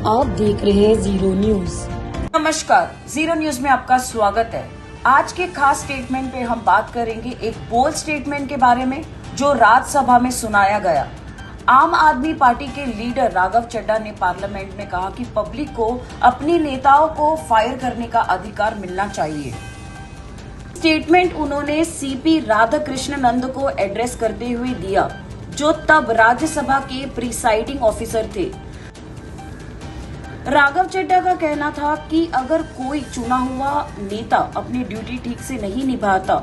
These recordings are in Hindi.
आप देख रहे हैं जीरो न्यूज। नमस्कार, जीरो न्यूज में आपका स्वागत है। आज के खास स्टेटमेंट पे हम बात करेंगे एक बोल्ड स्टेटमेंट के बारे में जो राज्यसभा में सुनाया गया। आम आदमी पार्टी के लीडर राघव चड्ढा ने पार्लियामेंट में कहा कि पब्लिक को अपने नेताओं को फायर करने का अधिकार मिलना चाहिए। स्टेटमेंट उन्होंने सीपी राधाकृष्णनंद को एड्रेस करते हुए दिया, जो तब राज्यसभा के प्रिसाइडिंग ऑफिसर थे। राघव चड्ढा का कहना था कि अगर कोई चुना हुआ नेता अपनी ड्यूटी ठीक से नहीं निभाता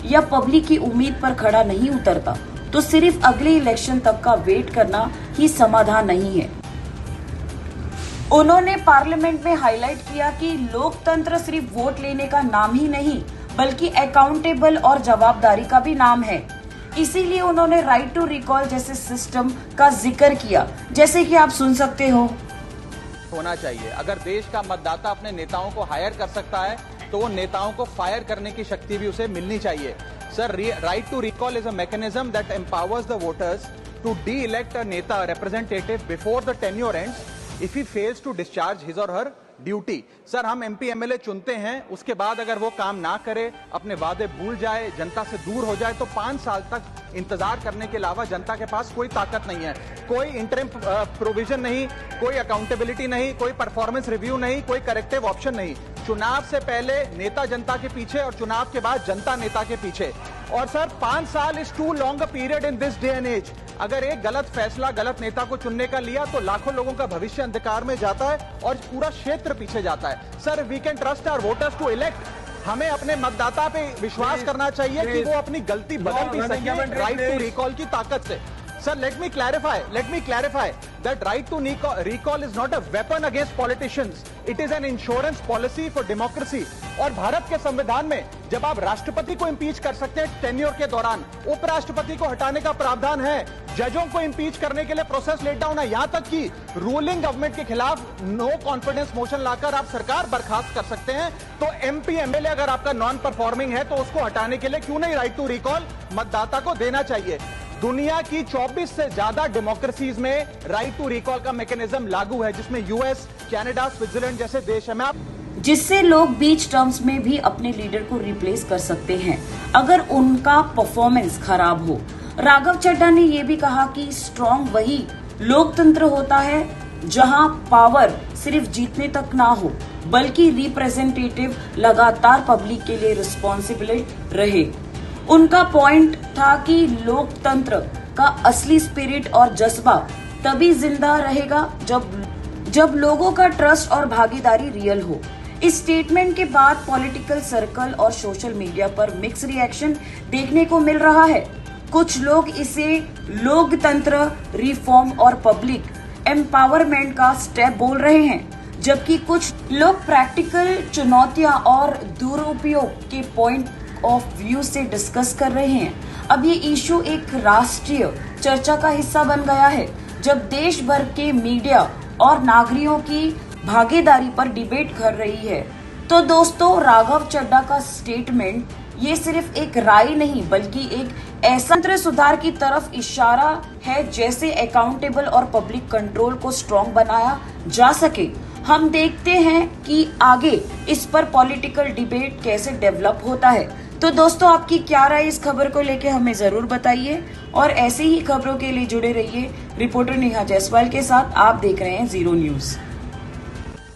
या पब्लिक की उम्मीद पर खड़ा नहीं उतरता तो सिर्फ अगले इलेक्शन तक का वेट करना ही समाधान नहीं है। उन्होंने पार्लियामेंट में हाईलाइट किया कि लोकतंत्र सिर्फ वोट लेने का नाम ही नहीं बल्कि अकाउंटेबल और जवाबदारी का भी नाम है। इसीलिए उन्होंने राइट टू रिकॉल जैसे सिस्टम का जिक्र किया, जैसे कि आप सुन सकते हो। होना चाहिए। अगर देश का मतदाता अपने नेताओं को हायर कर सकता है तो वो नेताओं को फायर करने की शक्ति भी उसे मिलनी चाहिए। Sir, right to recall is a mechanism that empowers the voters to deelect a नेता representative before the tenure ends if he fails to discharge his or her duty. Sir, हम एमपी एमएलए चुनते हैं, उसके बाद अगर वो काम ना करे, अपने वादे भूल जाए, जनता से दूर हो जाए तो 5 साल तक इंतजार करने के अलावा जनता के पास कोई ताकत नहीं है। कोई इंटरिम प्रोविजन नहीं, कोई अकाउंटेबिलिटी नहीं, कोई परफॉर्मेंस रिव्यू नहीं, कोई करेक्टिव ऑप्शन नहीं। चुनाव से पहले नेता जनता के पीछे और चुनाव के बाद जनता नेता के पीछे। और सर, 5 साल is too long a period in this day and age. अगर एक गलत फैसला गलत नेता को चुनने का लिया तो लाखों लोगों का भविष्य अंधकार में जाता है और पूरा क्षेत्र पीछे जाता है। Sir, we can trust our voters to elect. हमें अपने मतदाता पे विश्वास करना चाहिए कि वो अपनी गलती बदल भी सके राइट टू रिकॉल की ताकत से। Sir, let me clarify that right to recall is not a weapon against politicians. It is an insurance policy for democracy. और भारत के संविधान में जब आप राष्ट्रपति को इम्पीच कर सकते हैं टेन्योर के दौरान, उपराष्ट्रपति को हटाने का प्रावधान है, जजों को इम्पीच करने के लिए प्रोसेस लेट डाउन है, यहाँ तक कि रूलिंग गवर्नमेंट के खिलाफ नो कॉन्फिडेंस मोशन लाकर आप सरकार बर्खास्त कर सकते हैं। तो एमपी एमएलए अगर आपका नॉन परफॉर्मिंग है तो उसको हटाने के लिए क्यों नहीं राइट टू रिकॉल मतदाता को देना चाहिए। दुनिया की 24 से ज्यादा डेमोक्रेसीज में राइट टू रिकॉल का मैकेनिज्म लागू है, जिसमें यूएस, कनाडा, स्विट्जरलैंड जैसे देश है। जिससे लोग बीच टर्म्स में भी अपने लीडर को रिप्लेस कर सकते हैं अगर उनका परफॉर्मेंस खराब हो। राघव चड्ढा ने यह भी कहा कि स्ट्रॉन्ग वही लोकतंत्र होता है जहां पावर सिर्फ जीतने तक ना हो बल्कि रिप्रेजेंटेटिव लगातार पब्लिक के लिए रिस्पॉन्सिबल रहे। उनका पॉइंट था कि लोकतंत्र का असली स्पिरिट और जज्बा तभी जिंदा रहेगा जब लोगों का ट्रस्ट और भागीदारी रियल हो। इस स्टेटमेंट के बाद पॉलिटिकल सर्कल और सोशल मीडिया पर मिक्स रिएक्शन देखने को मिल रहा है। कुछ लोग इसे लोकतंत्र रिफॉर्म और पब्लिक एम्पावरमेंट का स्टेप बोल रहे हैं, जबकि कुछ लोग प्रैक्टिकल चुनौतियां और दुरुपयोग के पॉइंट ऑफ व्यू से डिस्कस कर रहे हैं। अब ये इशू एक राष्ट्रीय चर्चा का हिस्सा बन गया है, जब देश भर के मीडिया और नागरिकों की भागीदारी पर डिबेट कर रही है। तो दोस्तों, राघव चड्ढा का स्टेटमेंट ये सिर्फ एक राय नहीं बल्कि एक ऐसा तंत्र सुधार की तरफ इशारा है जैसे अकाउंटेबल और पब्लिक कंट्रोल को स्ट्रॉन्ग बनाया जा सके। हम देखते हैं कि आगे इस पर पॉलिटिकल डिबेट कैसे डेवलप होता है। तो दोस्तों, आपकी क्या राय इस खबर को लेके हमें जरूर बताइए और ऐसे ही खबरों के लिए जुड़े रहिए रिपोर्टर नेहा जायसवाल के साथ। आप देख रहे हैं जीरो न्यूज।